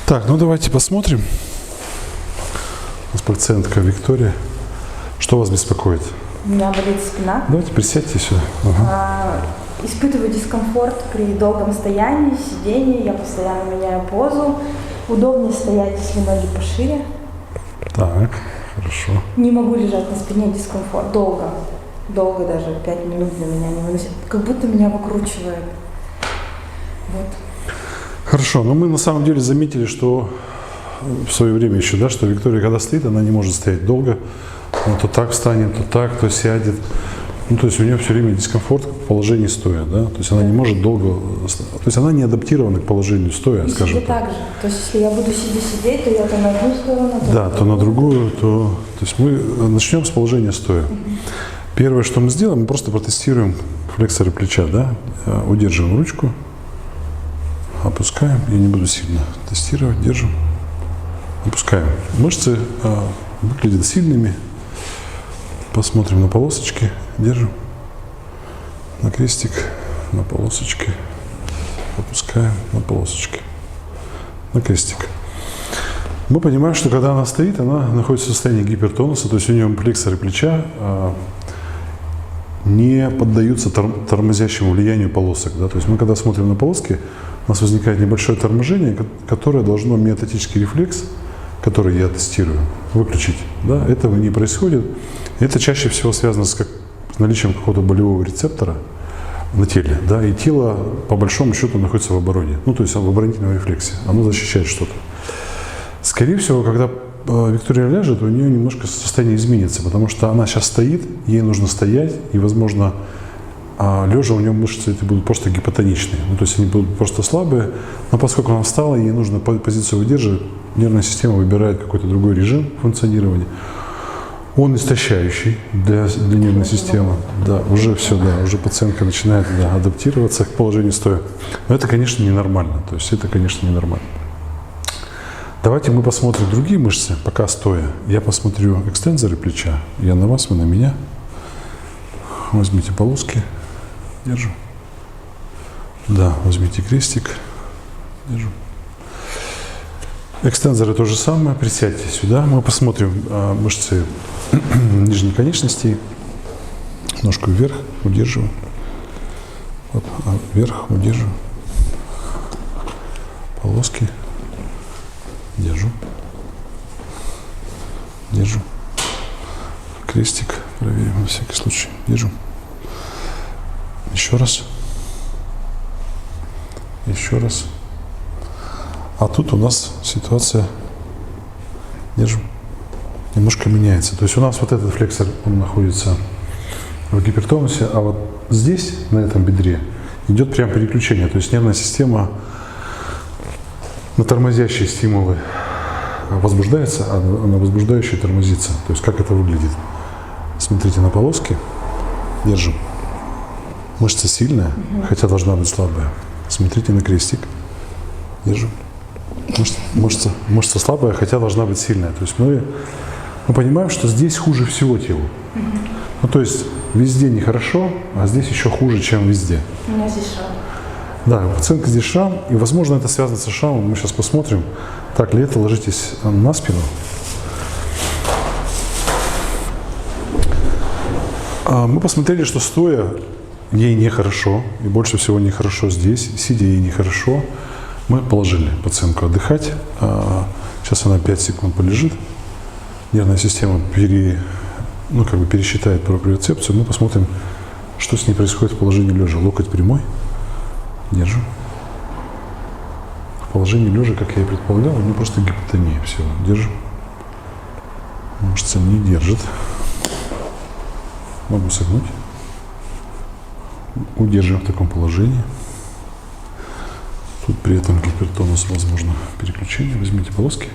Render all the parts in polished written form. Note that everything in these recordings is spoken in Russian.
Так, ну давайте посмотрим. У нас пациентка Виктория. Что вас беспокоит? У меня болит спина. Давайте присядьте сюда. Ага. Испытываю дискомфорт при долгом стоянии, сидении. Я постоянно меняю позу. Удобнее стоять, если ноги пошире. Так, хорошо. Не могу лежать на спине, дискомфорт. Долго. Долго даже. 5 минут для меня не выносит. Как будто меня выкручивает. Вот. Хорошо, но мы на самом деле заметили, что в свое время еще, да, что Виктория, когда стоит, она не может стоять долго. Она то так встанет, то так, то сядет. Ну, то есть у нее все время дискомфорт в положении стоя, да? То есть она не может долго... То есть она не адаптирована к положению стоя, скажем так. Так же. То есть если я буду сидеть, то я то на одну сторону, то на другую, то есть мы начнем с положения стоя. Первое, что мы сделаем, мы просто протестируем флексоры плеча, да? Удерживаем ручку, опускаем, я не буду сильно тестировать, держим, опускаем. Мышцы выглядят сильными. Посмотрим на полосочки, держим, на крестик, на полосочки, опускаем, на полосочки, на крестик. Мы понимаем, что когда она стоит, она находится в состоянии гипертонуса, то есть у нее флексоры плеча не поддаются тормозящему влиянию полосок. Да? То есть мы когда смотрим на полоски, у нас возникает небольшое торможение, которое должно миотатический рефлекс, который я тестирую, выключить. Да? Этого не происходит. Это чаще всего связано с наличием какого-то болевого рецептора на теле. Да? И тело, по большому счету, находится в обороне. Ну, то есть в оборонительном рефлексе. Оно защищает что-то. Скорее всего, когда Виктория ляжет, у нее немножко состояние изменится, потому что она сейчас стоит, ей нужно стоять, и, возможно, лежа у нее мышцы эти будут просто гипотоничные. Ну, то есть они будут просто слабые, но поскольку она встала, ей нужно позицию выдерживать, нервная система выбирает какой-то другой режим функционирования. Он истощающий для нервной системы. Да, уже все, да, уже пациентка начинает адаптироваться к положению стоя. Но это, конечно, ненормально. То есть это, конечно, ненормально. Давайте мы посмотрим другие мышцы, пока стоя. Я посмотрю экстензоры плеча. Я на вас, вы на меня. Возьмите полоски. Держу. Да, возьмите крестик. Держу. Экстензоры то же самое. Присядьте сюда. Мы посмотрим мышцы нижней конечности. Ножку вверх. Удерживаю. Вот, вверх. Удерживаю. Полоски. Держу. Держу. Крестик проверим на всякий случай. Держу. Еще раз. Еще раз. А тут у нас ситуация, держим, немножко меняется. То есть у нас вот этот флексор, он находится в гипертонусе, а вот здесь, на этом бедре, идет прям переключение. То есть нервная система на тормозящие стимулы возбуждается, а на возбуждающие тормозится. То есть как это выглядит? Смотрите на полоски. Держим. Мышца сильная, хотя должна быть слабая. Смотрите на крестик. Держим. Мышца слабая, хотя должна быть сильная. То есть мы понимаем, что здесь хуже всего телу. Ну, то есть везде нехорошо, а здесь еще хуже, чем везде. У меня здесь шрам. Да, у пациентки здесь шрам, и, возможно, это связано со шрамом. Мы сейчас посмотрим. Так ли это? Ложитесь на спину. Мы посмотрели, что стоя ей нехорошо, и больше всего нехорошо здесь, сидя ей нехорошо. Мы положили пациентку отдыхать. Сейчас она 5 секунд полежит. Нервная система пересчитает проприоцепцию. Мы посмотрим, что с ней происходит в положении лежа. Локоть прямой. Держу. В положении лежа, как я и предполагал, у нее просто гипотония всего. Держу. Мышца не держит. Могу согнуть. Удерживаем в таком положении. Тут при этом гипертонус, возможно, переключение. Возьмите полоски.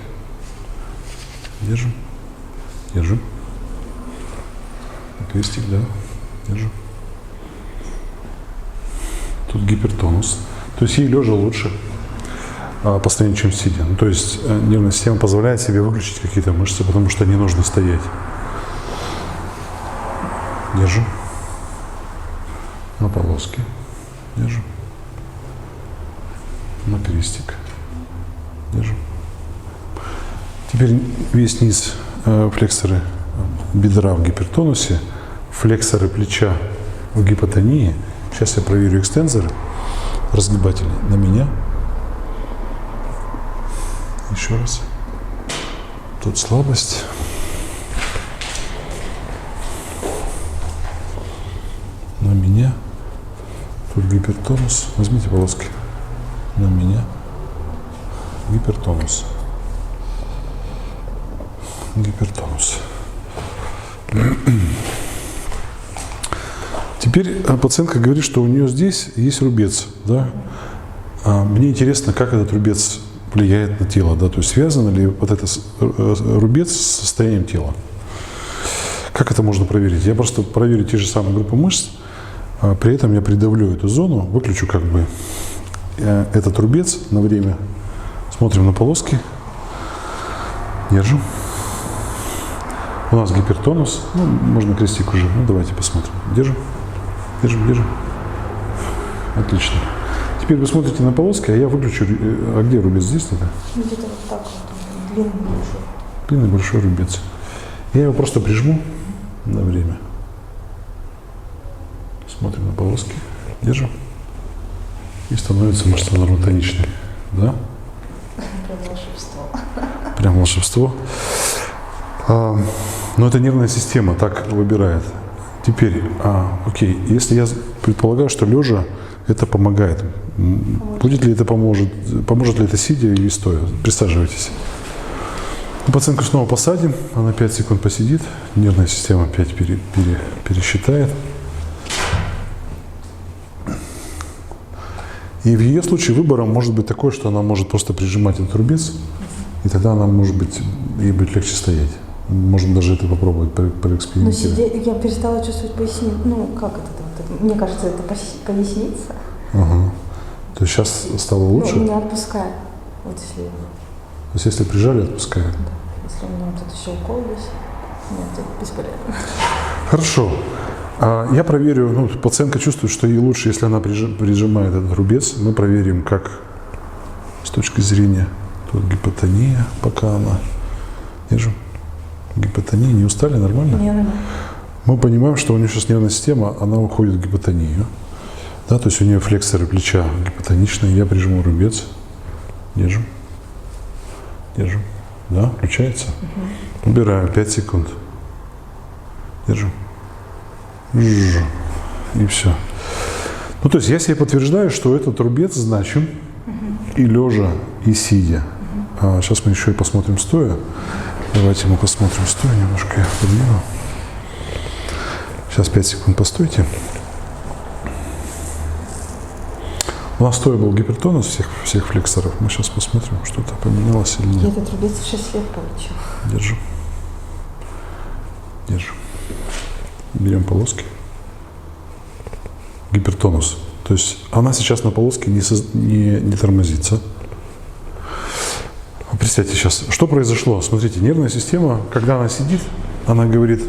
Держим. Держим. Крестик, да. Держим. Тут гипертонус. То есть ей лежа лучше по состоянию, чем сидя. Ну, то есть нервная система позволяет себе выключить какие-то мышцы, потому что не нужно стоять. Держим. На полоски. Держим. На крестик. Держим. Теперь весь низ флексоры бедра в гипертонусе, флексоры плеча в гипотонии. Сейчас я проверю экстензоры, разгибатели на меня. Еще раз. Тут слабость. На меня. Тут гипертонус. Возьмите полоски. На меня. Гипертонус. Гипертонус. Теперь пациентка говорит, что у нее здесь есть рубец. Да? Мне интересно, как этот рубец влияет на тело. Да? То есть связан ли вот этот рубец с состоянием тела. Как это можно проверить? Я просто проверю те же самые группы мышц, при этом я придавлю эту зону, выключу как бы этот рубец на время. Смотрим на полоски. Держим. У нас гипертонус. Ну, можно крестик уже. Ну, давайте посмотрим. Держим. Держим, держим. Отлично. Теперь вы смотрите на полоски, а я выключу. А где рубец? Здесь тогда? Где-то вот так вот. Длинный большой. Длинный большой рубец. Я его просто прижму на время. Смотрим на полоски. Держим. И становится мышца нормотоничной. Да? Прям волшебство. Прям волшебство. Но это нервная система так выбирает. Теперь, окей, если я предполагаю, что лежа это помогает, будет ли это поможет ли это сидя и стоя? Присаживайтесь. Пациентку снова посадим, она 5 секунд посидит, нервная система опять пересчитает. И в ее случае выбором может быть такое, что она может просто прижимать этот рубец, и тогда она может быть, ей будет легче стоять. Можем даже это попробовать проэкспериментировать. Но я перестала чувствовать поясницу. Ну, как это? Мне кажется, это поясница. Ага. То есть сейчас стало лучше? Ну, не отпускает. Вот если... То есть если прижали, отпускает? Да. Если у меня тут еще укол есть, нет, это бесполезно. Хорошо. Я проверю, ну, пациентка чувствует, что ей лучше, если она прижимает этот рубец. Мы проверим, как с точки зрения тут гипотония, пока она... Держим. Гипотония, не устали, нормально? Не, нормально. Мы понимаем, что у нее сейчас нервная система, она уходит в гипотонию. Да, то есть у нее флексоры плеча гипотоничные. Я прижму рубец. Держим. Держим. Да, включается. Убираю 5 секунд. Держим. И все. Ну, то есть я себе подтверждаю, что этот рубец значим и лежа, и сидя. Сейчас мы еще и посмотрим стоя. Давайте мы посмотрим стоя, немножко я подвину. Сейчас 5 секунд постойте. У нас стоя был гипертонус всех флексоров. Мы сейчас посмотрим, что-то поменялось или нет. Я этот рубец в 6 лет получил. Держим. Держим. Берем полоски. Гипертонус. То есть она сейчас на полоске не тормозится. Представьте сейчас, что произошло. Смотрите, нервная система, когда она сидит, она говорит,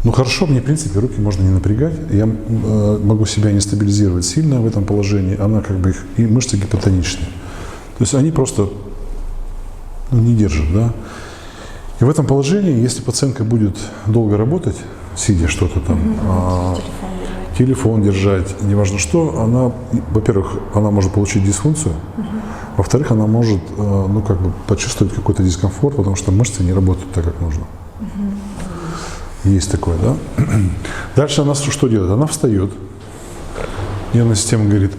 ну хорошо, мне в принципе руки можно не напрягать, я могу себя не стабилизировать сильно в этом положении, она как бы их, и мышцы гипотоничные. То есть они просто не держат, да. И в этом положении, если пациентка будет долго работать, сидя что-то там, телефон держать, неважно что, она, во-первых, она может получить дисфункцию, во-вторых, она может, ну, как бы почувствовать какой-то дискомфорт, потому что мышцы не работают так, как нужно. Есть такое, да? Дальше она что делает? Она встает. Нервная система говорит,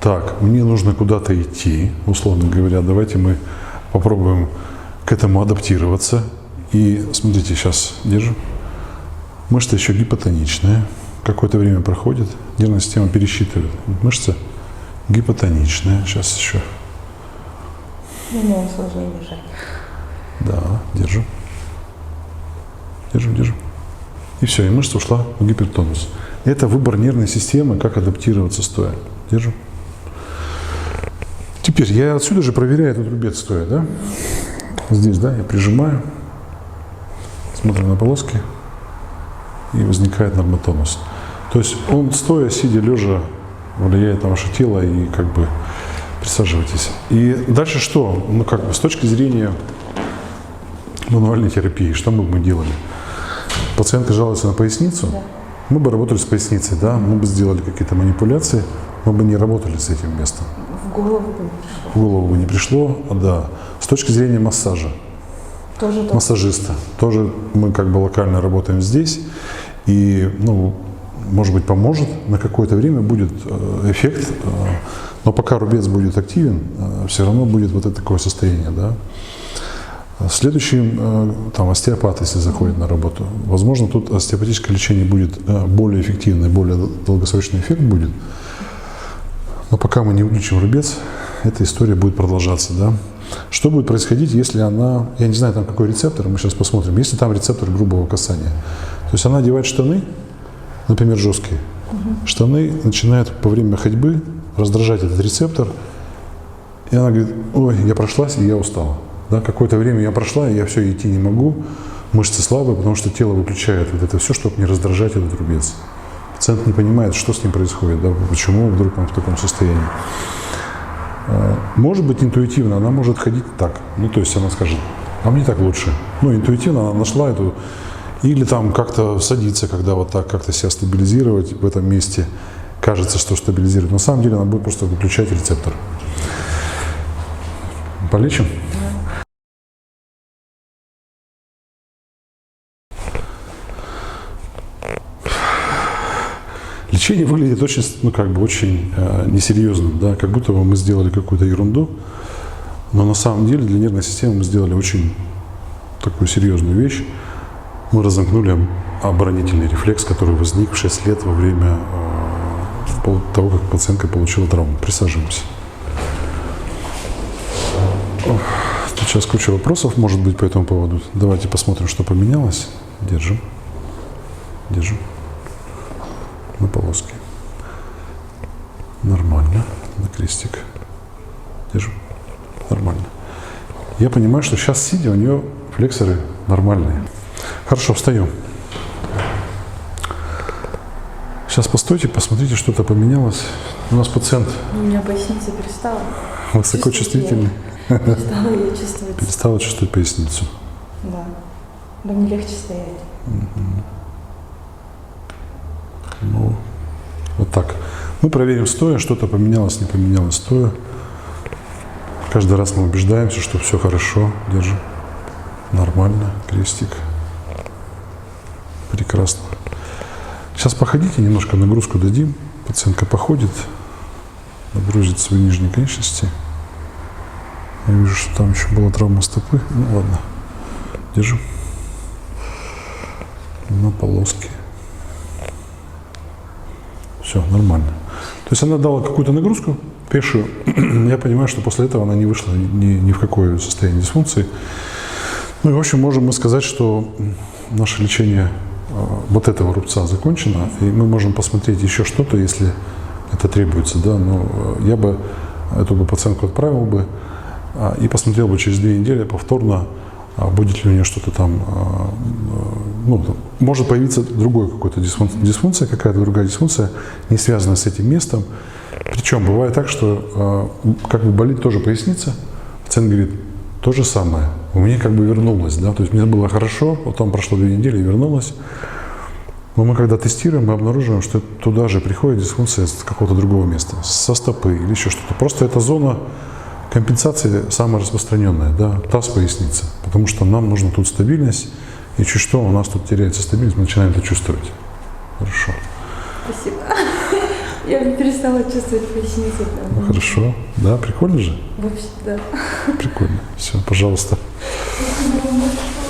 так, мне нужно куда-то идти, условно говоря, давайте мы попробуем к этому адаптироваться. И смотрите, сейчас держим. Мышца еще гипотоничная. Какое-то время проходит, нервная система пересчитывает. Мышца гипотоничная. Сейчас еще. Мне сложнее держать. Да, держим. Держим, держим. И все, и мышца ушла в гипертонус. Это выбор нервной системы, как адаптироваться стоя. Держим. Теперь я отсюда же проверяю этот рубец стоя, да? Здесь, да, я прижимаю. Смотрим на полоски. И возникает нормотонус. То есть он стоя, сидя, лежа влияет на ваше тело и как бы присаживайтесь. И дальше что? Ну как бы с точки зрения мануальной терапии, что мы делали? Пациентка жалуется на поясницу, Да. мы бы работали с поясницей, да, мы бы сделали какие-то манипуляции, мы бы не работали с этим местом. В голову бы не пришло. В голову бы не пришло, да. С точки зрения массажа, Тоже то. массажиста, тоже мы как бы локально работаем здесь, и, ну, может быть, поможет, на какое-то время будет эффект, но пока рубец будет активен, все равно будет вот это такое состояние, да. Следующий, там, остеопат, если заходит на работу, возможно, тут остеопатическое лечение будет более эффективное, более долгосрочный эффект будет, но пока мы не вылечим рубец, эта история будет продолжаться, да. Что будет происходить, если она, я не знаю, там какой рецептор, мы сейчас посмотрим, если там рецептор грубого касания, то есть она одевает штаны, например, жесткие, штаны начинают во время ходьбы раздражать этот рецептор, и она говорит: ой, я прошлась, и я устала. Да, какое-то время я прошла, и я все, идти не могу, мышцы слабые, потому что тело выключает вот это все, чтобы не раздражать этот рубец. Пациент не понимает, что с ним происходит, да, почему вдруг он в таком состоянии. Может быть, интуитивно она может ходить так, ну, то есть она скажет: а мне так лучше. Ну, интуитивно она нашла эту, или там как-то садиться, когда вот так как-то себя стабилизировать в этом месте, кажется, что стабилизирует. На самом деле она будет просто выключать рецептор. Полечим? Лечение выглядит очень, ну, как бы очень несерьезным, да, как будто бы мы сделали какую-то ерунду, но на самом деле для нервной системы мы сделали очень такую серьезную вещь. Мы разомкнули оборонительный рефлекс, который возник в 6 лет во время того, как пациентка получила травму. Присаживаемся. Тут сейчас куча вопросов может быть по этому поводу. Давайте посмотрим, что поменялось. Держим. Держим. На полоски. Нормально. На крестик. Держим. Нормально. Я понимаю, что сейчас, сидя, у нее флексоры нормальные. Хорошо, встаем. Сейчас постойте, посмотрите, что-то поменялось. У нас пациент У меня поясница перестала. высокочувствительный. Перестала я чувствовать. Перестала чувствовать поясницу. Да. Да мне легче стоять. Ну, вот так. Мы проверим стоя, что-то поменялось, не поменялось стоя. Каждый раз мы убеждаемся, что все хорошо. Держим. Нормально. Крестик. Прекрасно. Сейчас походите, немножко нагрузку дадим. Пациентка походит, нагрузит свои нижние конечности. Я вижу, что там еще была травма стопы. Ну ладно. Держим. На полоски. Все, нормально. То есть она дала какую-то нагрузку пешую. Я понимаю, что после этого она не вышла ни в какое состояние дисфункции. Ну и, в общем, можем мы сказать, что наше лечение вот этого рубца закончено, и мы можем посмотреть еще что-то, если это требуется, да, но я бы эту пациентку отправил бы и посмотрел бы через 2 недели повторно, будет ли у нее что-то там, ну, может появиться другой какой-то дисфункция, какая-то другая дисфункция, не связанная с этим местом. Причем бывает так, что как бы болит тоже поясница, пациент говорит: то же самое, у меня как бы вернулось, да, то есть мне было хорошо, потом прошло 2 недели и вернулось. Но мы когда тестируем, мы обнаруживаем, что туда же приходит дисфункция с какого-то другого места, со стопы или еще что-то. Просто эта зона компенсации самая распространенная, да, таз, поясница, потому что нам нужна тут стабильность, и чуть что у нас тут теряется стабильность, мы начинаем это чувствовать. Хорошо. Спасибо. Я перестала чувствовать поясницу. Ну, хорошо. Да, прикольно же? Вообще, да. Прикольно. Все, пожалуйста. Спасибо вам большое.